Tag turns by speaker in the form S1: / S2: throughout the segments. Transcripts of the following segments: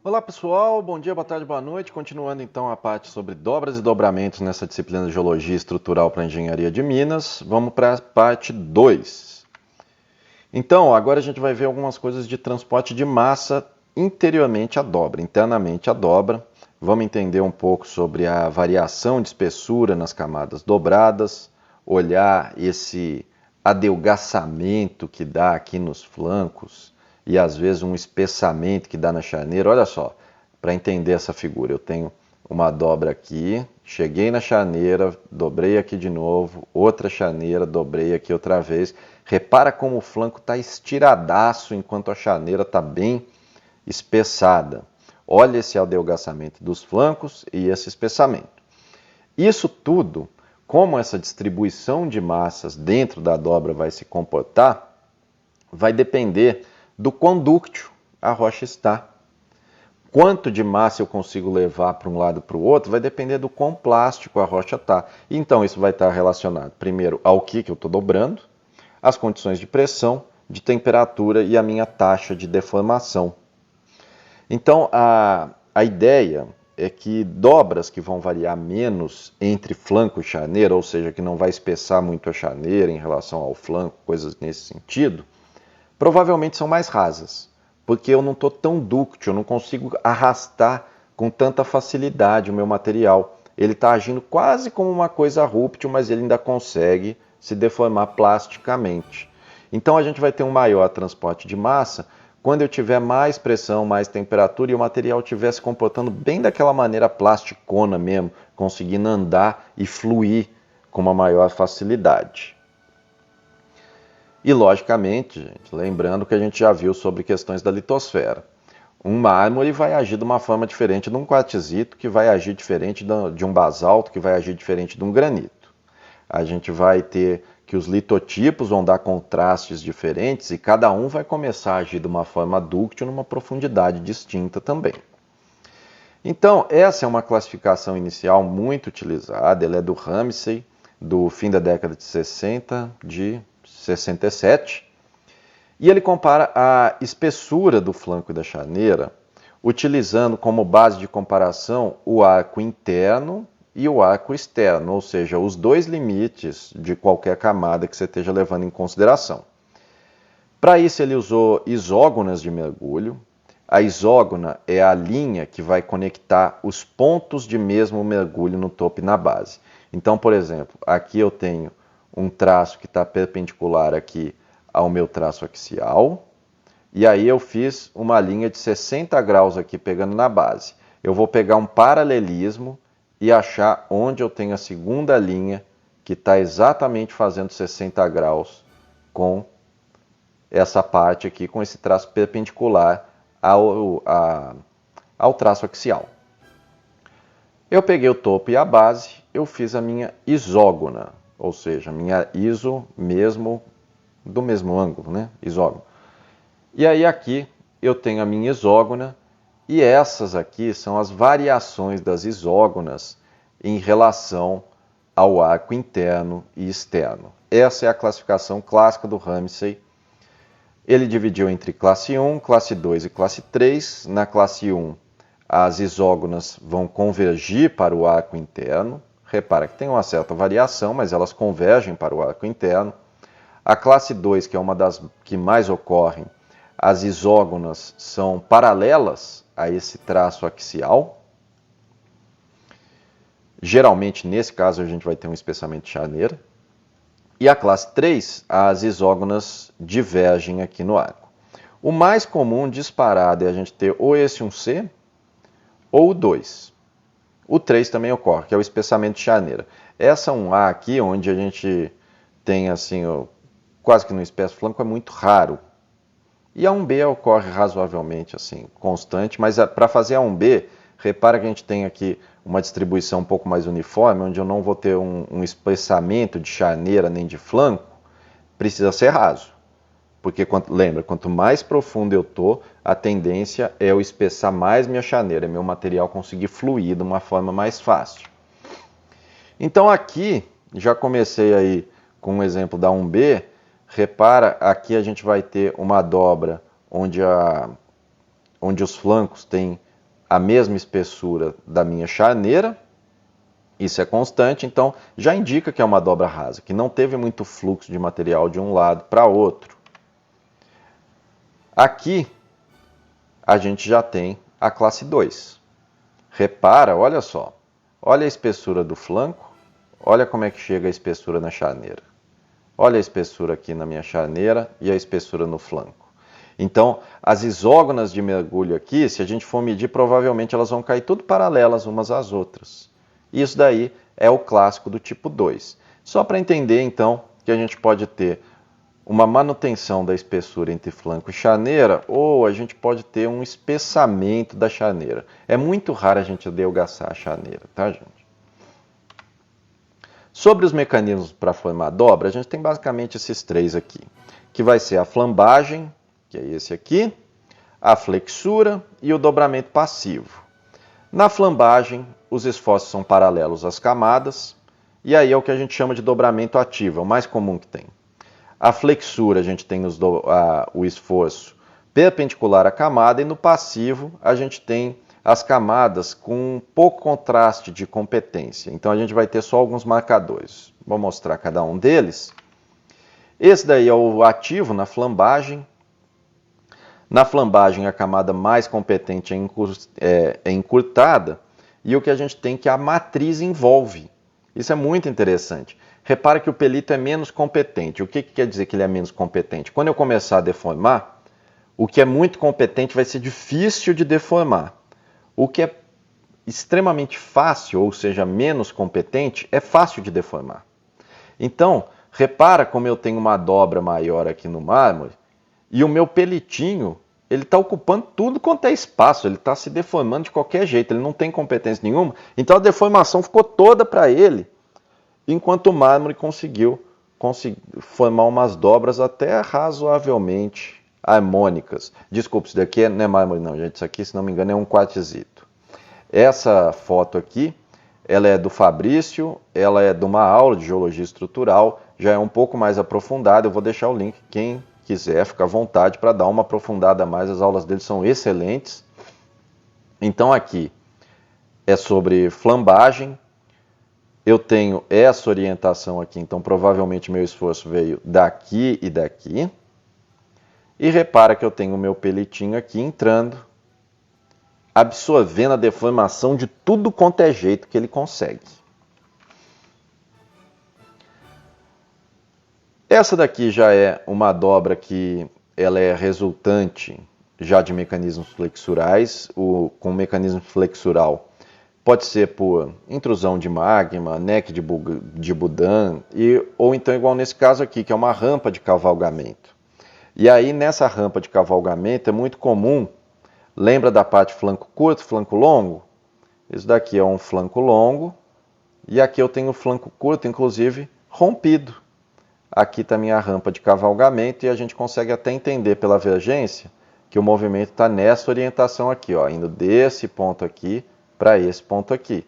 S1: Olá pessoal, bom dia, boa tarde, boa noite. Continuando então a parte sobre dobras e dobramentos nessa disciplina de Geologia Estrutural para Engenharia de Minas, vamos para a parte 2. Então, agora a gente vai ver algumas coisas de transporte de massa interiormente à dobra, internamente à dobra. Vamos entender um pouco sobre a variação de espessura nas camadas dobradas, olhar esse adelgaçamento que dá aqui nos flancos e às vezes um espessamento que dá na charneira. Olha só, para entender essa figura, eu tenho uma dobra aqui, cheguei na charneira, dobrei aqui de novo, outra charneira, dobrei aqui outra vez. Repara como o flanco está estiradaço enquanto a charneira está bem espessada. Olha esse adelgaçamento dos flancos e esse espessamento. Isso tudo, como essa distribuição de massas dentro da dobra vai se comportar, vai depender do quão dúctil a rocha está. Quanto de massa eu consigo levar para um lado e para o outro vai depender do quão plástico a rocha está. Então isso vai estar relacionado primeiro ao que eu estou dobrando, as condições de pressão, de temperatura e a minha taxa de deformação. Então a ideia é que dobras que vão variar menos entre flanco e charneira, ou seja, que não vai espessar muito a charneira em relação ao flanco, coisas nesse sentido, provavelmente são mais rasas, porque eu não estou tão dúctil, eu não consigo arrastar com tanta facilidade o meu material. Ele está agindo quase como uma coisa rúptil, mas ele ainda consegue se deformar plasticamente. Então a gente vai ter um maior transporte de massa quando eu tiver mais pressão, mais temperatura e o material estiver se comportando bem daquela maneira plasticona mesmo, conseguindo andar e fluir com uma maior facilidade. E, logicamente, gente, lembrando que a gente já viu sobre questões da litosfera. Um mármore vai agir de uma forma diferente de um quartzito, que vai agir diferente de um basalto, que vai agir diferente de um granito. A gente vai ter que os litotipos vão dar contrastes diferentes e cada um vai começar a agir de uma forma dúctil numa profundidade distinta também. Então, essa é uma classificação inicial muito utilizada, ela é do Ramsay, do fim da década de 60, de 67, e ele compara a espessura do flanco e da charneira, utilizando como base de comparação o arco interno e o arco externo, ou seja, os dois limites de qualquer camada que você esteja levando em consideração. Para isso ele usou isógonas de mergulho. A isógona é a linha que vai conectar os pontos de mesmo mergulho no topo e na base. Então, por exemplo, aqui eu tenho um traço que está perpendicular aqui ao meu traço axial, e aí eu fiz uma linha de 60 graus aqui pegando na base. Eu vou pegar um paralelismo e achar onde eu tenho a segunda linha que está exatamente fazendo 60 graus com essa parte aqui, com esse traço perpendicular ao traço axial. Eu peguei o topo e a base, eu fiz a minha isógona, ou seja, minha iso mesmo do mesmo ângulo, né? Isógono. E aí aqui eu tenho a minha isógona e essas aqui são as variações das isógonas em relação ao arco interno e externo. Essa é a classificação clássica do Ramsay. Ele dividiu entre classe 1, classe 2 e classe 3. Na classe 1, as isógonas vão convergir para o arco interno. Repara que tem uma certa variação, mas elas convergem para o arco interno. A classe 2, que é uma das que mais ocorrem, as isógonas são paralelas a esse traço axial. Geralmente, nesse caso, a gente vai ter um espessamento de charneira. E a classe 3, as isógonas divergem aqui no arco. O mais comum disparado é a gente ter ou esse 1C ou o 2. O 3 também ocorre, que é o espessamento de charneira. Essa 1A aqui, onde a gente tem assim, quase que no espesso flanco, é muito raro. E a 1B ocorre razoavelmente assim, constante, mas para fazer a 1B, repara que a gente tem aqui uma distribuição um pouco mais uniforme, onde eu não vou ter um espessamento de charneira nem de flanco, precisa ser raso. Porque, lembra, quanto mais profundo eu estou, a tendência é eu espessar mais minha charneira, meu material conseguir fluir de uma forma mais fácil. Então aqui, já comecei aí com um exemplo da 1B, repara, aqui a gente vai ter uma dobra onde os flancos têm a mesma espessura da minha charneira, isso é constante, então já indica que é uma dobra rasa, que não teve muito fluxo de material de um lado para outro. Aqui a gente já tem a classe 2. Repara, olha só, olha a espessura do flanco, olha como é que chega a espessura na charneira. Olha a espessura aqui na minha charneira e a espessura no flanco. Então, as isógonas de mergulho aqui, se a gente for medir, provavelmente elas vão cair tudo paralelas umas às outras. Isso daí é o clássico do tipo 2. Só para entender, então, que a gente pode ter uma manutenção da espessura entre flanco e charneira, ou a gente pode ter um espessamento da charneira. É muito raro a gente adelgaçar a charneira, tá, gente? Sobre os mecanismos para formar dobra, a gente tem basicamente esses três aqui, que vai ser a flambagem, que é esse aqui, a flexura e o dobramento passivo. Na flambagem, os esforços são paralelos às camadas, e aí é o que a gente chama de dobramento ativo, é o mais comum que tem. A flexura, a gente tem o esforço perpendicular à camada, e no passivo, a gente tem as camadas com pouco contraste de competência. Então, a gente vai ter só alguns marcadores. Vou mostrar cada um deles. Esse daí é o ativo na flambagem. Na flambagem, a camada mais competente é encurtada, e o que a gente tem é que a matriz envolve. Isso é muito interessante. Repara que o pelito é menos competente. O que quer dizer que ele é menos competente? Quando eu começar a deformar, o que é muito competente vai ser difícil de deformar. O que é extremamente fácil, ou seja, menos competente, é fácil de deformar. Então, repara como eu tenho uma dobra maior aqui no mármore, e o meu pelitinho, ele está ocupando tudo quanto é espaço, ele está se deformando de qualquer jeito, ele não tem competência nenhuma, então a deformação ficou toda para ele, enquanto o mármore conseguiu formar umas dobras até razoavelmente harmônicas. Desculpe, isso daqui não é mármore não, gente, isso aqui, se não me engano, é um quartzito. Essa foto aqui, ela é do Fabrício, ela é de uma aula de geologia estrutural, já é um pouco mais aprofundada, eu vou deixar o link, quem quiser, fica à vontade para dar uma aprofundada a mais, as aulas dele são excelentes. Então aqui é sobre flambagem, eu tenho essa orientação aqui, então provavelmente meu esforço veio daqui e daqui. E repara que eu tenho o meu pelitinho aqui entrando, absorvendo a deformação de tudo quanto é jeito que ele consegue. Essa daqui já é uma dobra que ela é resultante já de mecanismos flexurais. Com o mecanismo flexural pode ser por intrusão de magma, neck de Boudin, ou então igual nesse caso aqui, que é uma rampa de cavalgamento. E aí nessa rampa de cavalgamento é muito comum, lembra da parte flanco curto, flanco longo? Isso daqui é um flanco longo, e aqui eu tenho o flanco curto, inclusive rompido. Aqui está a minha rampa de cavalgamento e a gente consegue até entender pela vergência que o movimento está nessa orientação aqui, ó, indo desse ponto aqui para esse ponto aqui.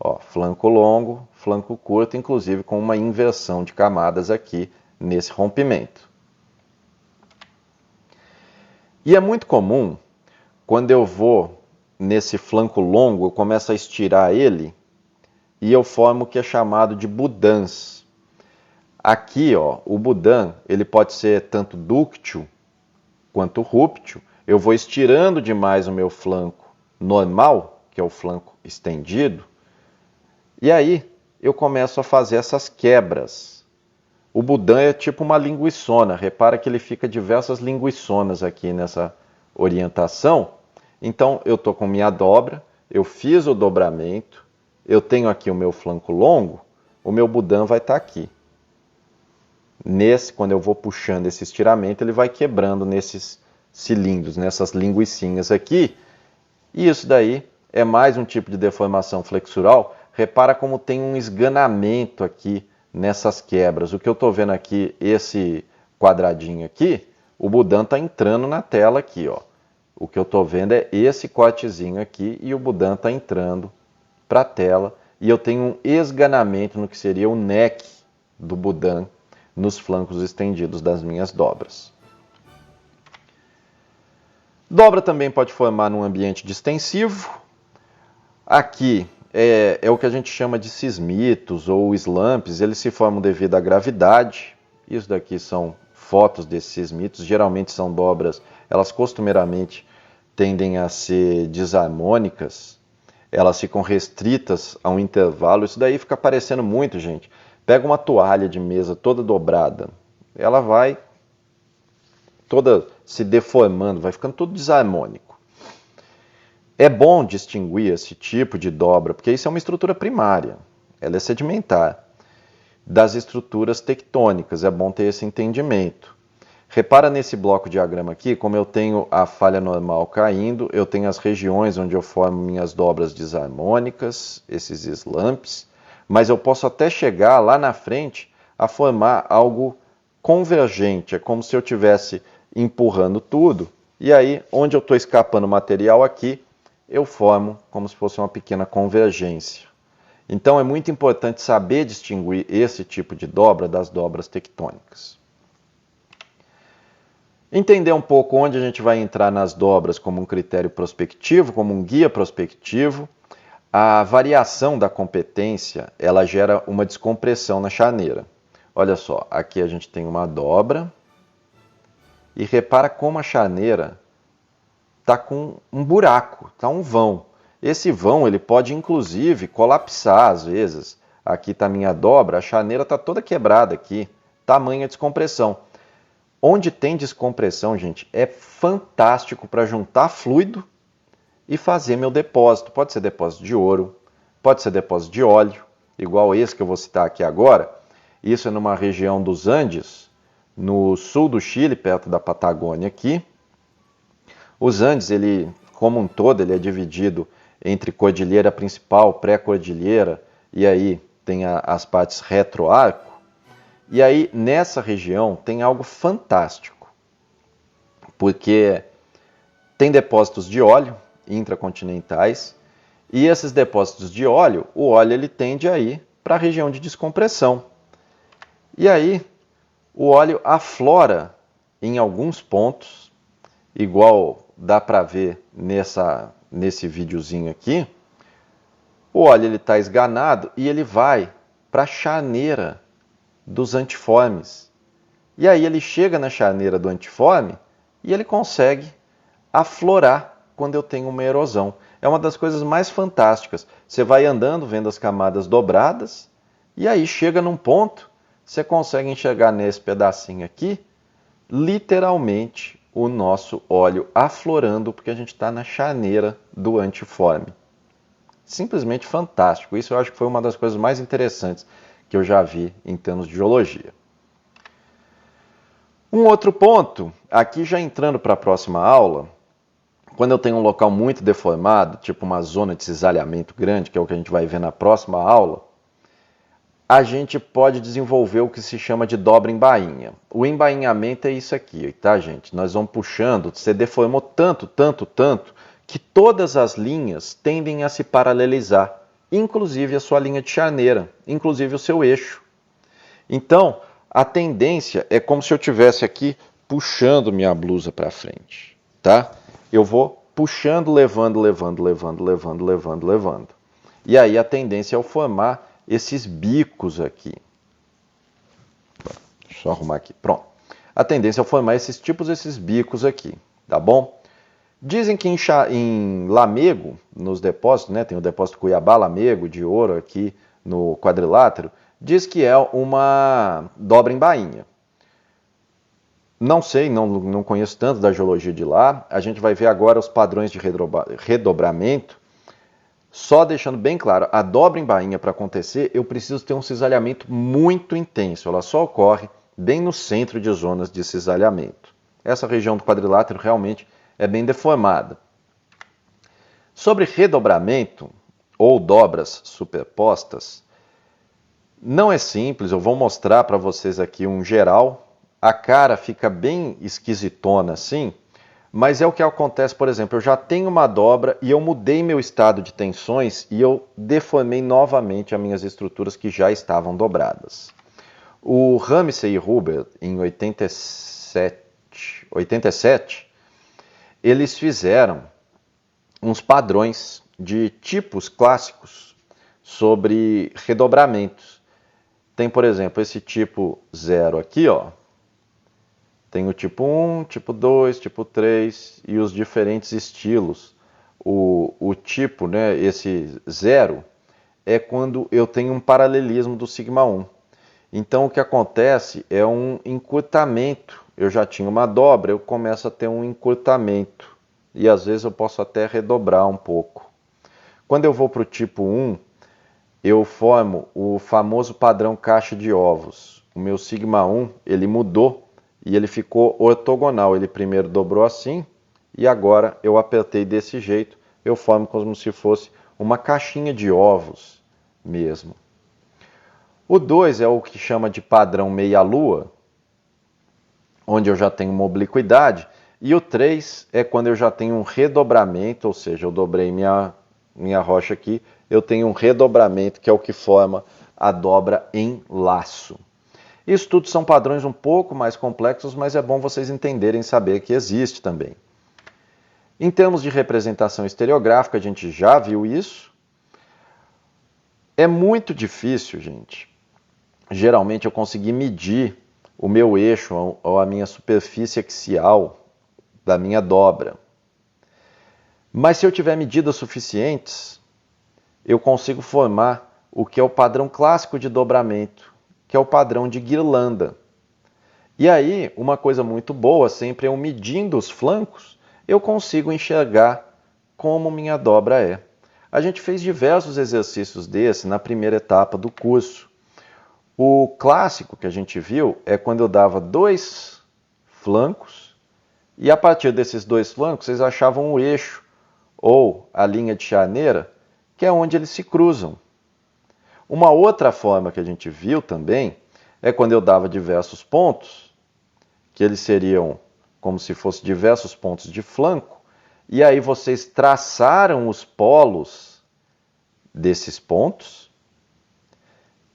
S1: Ó, flanco longo, flanco curto, inclusive com uma inversão de camadas aqui nesse rompimento. E é muito comum, quando eu vou nesse flanco longo, eu começo a estirar ele e eu formo o que é chamado de Boudins. Aqui, ó, o Boudin, ele pode ser tanto dúctil quanto rúptil. Eu vou estirando demais o meu flanco normal, que é o flanco estendido, e aí eu começo a fazer essas quebras. O Boudin é tipo uma linguiçona, repara que ele fica diversas linguiçonas aqui nessa orientação. Então eu estou com minha dobra, eu fiz o dobramento, eu tenho aqui o meu flanco longo, o meu Boudin vai estar aqui. Quando eu vou puxando esse estiramento, ele vai quebrando nesses cilindros, nessas linguicinhas aqui. E isso daí é mais um tipo de deformação flexural. Repara como tem um esganamento aqui nessas quebras. O que eu estou vendo aqui, esse quadradinho aqui, o Boudin está entrando na tela aqui, ó. O que eu estou vendo é esse cortezinho aqui e o Boudin está entrando para a tela. E eu tenho um esganamento no que seria o neck do Boudin nos flancos estendidos das minhas dobras. Dobra também pode formar num ambiente distensivo. Aqui é o que a gente chama de cismitos ou slumps, eles se formam devido à gravidade. Isso daqui são fotos desses cismitos, geralmente são dobras, elas costumeiramente tendem a ser desarmônicas, elas ficam restritas a um intervalo, isso daí fica parecendo muito, gente. Pega uma toalha de mesa toda dobrada, ela vai toda se deformando, vai ficando tudo desarmônico. É bom distinguir esse tipo de dobra, porque isso é uma estrutura primária, ela é sedimentar, das estruturas tectônicas, é bom ter esse entendimento. Repara nesse bloco diagrama aqui, como eu tenho a falha normal caindo, eu tenho as regiões onde eu formo minhas dobras desarmônicas, esses slumps, mas eu posso até chegar lá na frente a formar algo convergente, é como se eu estivesse empurrando tudo, e aí onde eu estou escapando material aqui, eu formo como se fosse uma pequena convergência. Então é muito importante saber distinguir esse tipo de dobra das dobras tectônicas. Entender um pouco onde a gente vai entrar nas dobras como um critério prospectivo, como um guia prospectivo. A variação da competência, ela gera uma descompressão na charneira. Olha só, aqui a gente tem uma dobra e repara como a charneira está com um buraco, está um vão. Esse vão ele pode inclusive colapsar às vezes. Aqui está a minha dobra, a charneira está toda quebrada aqui, tamanha descompressão. Onde tem descompressão, gente, é fantástico para juntar fluido e fazer meu depósito. Pode ser depósito de ouro, pode ser depósito de óleo, igual esse que eu vou citar aqui agora. Isso é numa região dos Andes, no sul do Chile, perto da Patagônia aqui. Os Andes, ele, como um todo, ele é dividido entre cordilheira principal, pré-cordilheira, e aí tem as partes retroarco. E aí, nessa região, tem algo fantástico, porque tem depósitos de óleo intracontinentais, e esses depósitos de óleo, o óleo ele tende a ir para a região de descompressão. E aí, o óleo aflora em alguns pontos, igual dá para ver nesse videozinho aqui. O óleo está esganado e ele vai para a charneira dos antiformes. E aí ele chega na charneira do antiforme e ele consegue aflorar quando eu tenho uma erosão. É uma das coisas mais fantásticas. Você vai andando, vendo as camadas dobradas, e aí chega num ponto, você consegue enxergar nesse pedacinho aqui, literalmente, o nosso óleo aflorando, porque a gente está na charneira do antiforme. Simplesmente fantástico. Isso eu acho que foi uma das coisas mais interessantes que eu já vi em termos de geologia. Um outro ponto, aqui já entrando para a próxima aula, quando eu tenho um local muito deformado, tipo uma zona de cisalhamento grande, que é o que a gente vai ver na próxima aula, a gente pode desenvolver o que se chama de dobra em bainha. O embainhamento é isso aqui, tá, gente? Nós vamos puxando, você deformou tanto, que todas as linhas tendem a se paralelizar, inclusive a sua linha de charneira, inclusive o seu eixo. Então, a tendência é como se eu estivesse aqui puxando minha blusa para frente, tá? Eu vou puxando, levando. E aí a tendência é eu formar esses bicos aqui. Deixa eu só arrumar aqui. Pronto. A tendência é eu formar esses bicos aqui, tá bom? Dizem que em Lamego, nos depósitos, né, tem o depósito Cuiabá, Lamego, de ouro aqui no quadrilátero, diz que é uma dobra em bainha. Não sei, não conheço tanto da geologia de lá. A gente vai ver agora os padrões de redobramento. Só deixando bem claro, a dobra em bainha para acontecer, eu preciso ter um cisalhamento muito intenso. Ela só ocorre bem no centro de zonas de cisalhamento. Essa região do quadrilátero realmente é bem deformada. Sobre redobramento ou dobras superpostas, não é simples, eu vou mostrar para vocês aqui um geral. A cara fica bem esquisitona assim, mas é o que acontece, por exemplo, eu já tenho uma dobra e eu mudei meu estado de tensões e eu deformei novamente as minhas estruturas que já estavam dobradas. O Ramsey e Huber, em 87, eles fizeram uns padrões de tipos clássicos sobre redobramentos. Tem, por exemplo, esse tipo 0 aqui, ó. Tem o tipo 1, tipo 2, tipo 3 e os diferentes estilos. O tipo, né, esse 0, é quando eu tenho um paralelismo do sigma 1. Então o que acontece é um encurtamento. Eu já tinha uma dobra, eu começo a ter um encurtamento. E às vezes eu posso até redobrar um pouco. Quando eu vou para o tipo 1, eu formo o famoso padrão caixa de ovos. O meu sigma 1, ele mudou e ele ficou ortogonal. Ele primeiro dobrou assim e agora eu apertei desse jeito. Eu formo como se fosse uma caixinha de ovos mesmo. O 2 é o que chama de padrão meia-lua, onde eu já tenho uma obliquidade. E o 3 é quando eu já tenho um redobramento, ou seja, eu dobrei minha rocha aqui, eu tenho um redobramento, que é o que forma a dobra em laço. Isso tudo são padrões um pouco mais complexos, mas é bom vocês entenderem e saber que existe também. Em termos de representação estereográfica, a gente já viu isso. É muito difícil, gente, geralmente eu conseguir medir o meu eixo ou a minha superfície axial da minha dobra. Mas se eu tiver medidas suficientes, eu consigo formar o que é o padrão clássico de dobramento, que é o padrão de guirlanda. E aí, uma coisa muito boa, sempre eu medindo os flancos, eu consigo enxergar como minha dobra é. A gente fez diversos exercícios desse na primeira etapa do curso. O clássico que a gente viu é quando eu dava 2 flancos e a partir desses 2 flancos vocês achavam o eixo ou a linha de charneira, que é onde eles se cruzam. Uma outra forma que a gente viu também é quando eu dava diversos pontos, que eles seriam como se fossem diversos pontos de flanco, e aí vocês traçaram os polos desses pontos,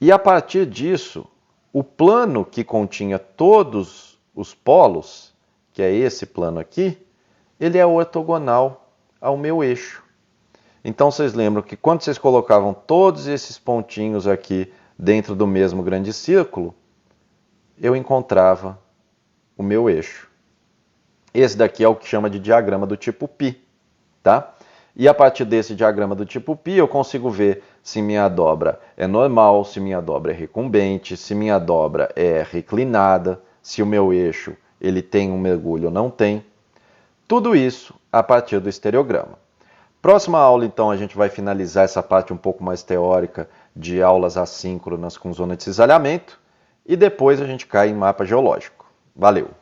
S1: e a partir disso, o plano que continha todos os polos, que é esse plano aqui, ele é ortogonal ao meu eixo. Então vocês lembram que quando vocês colocavam todos esses pontinhos aqui dentro do mesmo grande círculo, eu encontrava o meu eixo. Esse daqui é o que chama de diagrama do tipo π, tá? E a partir desse diagrama do tipo π, eu consigo ver se minha dobra é normal, se minha dobra é recumbente, se minha dobra é reclinada, se o meu eixo ele tem um mergulho ou não tem. Tudo isso a partir do estereograma. Próxima aula, então, a gente vai finalizar essa parte um pouco mais teórica de aulas assíncronas com zona de cisalhamento e depois a gente cai em mapa geológico. Valeu!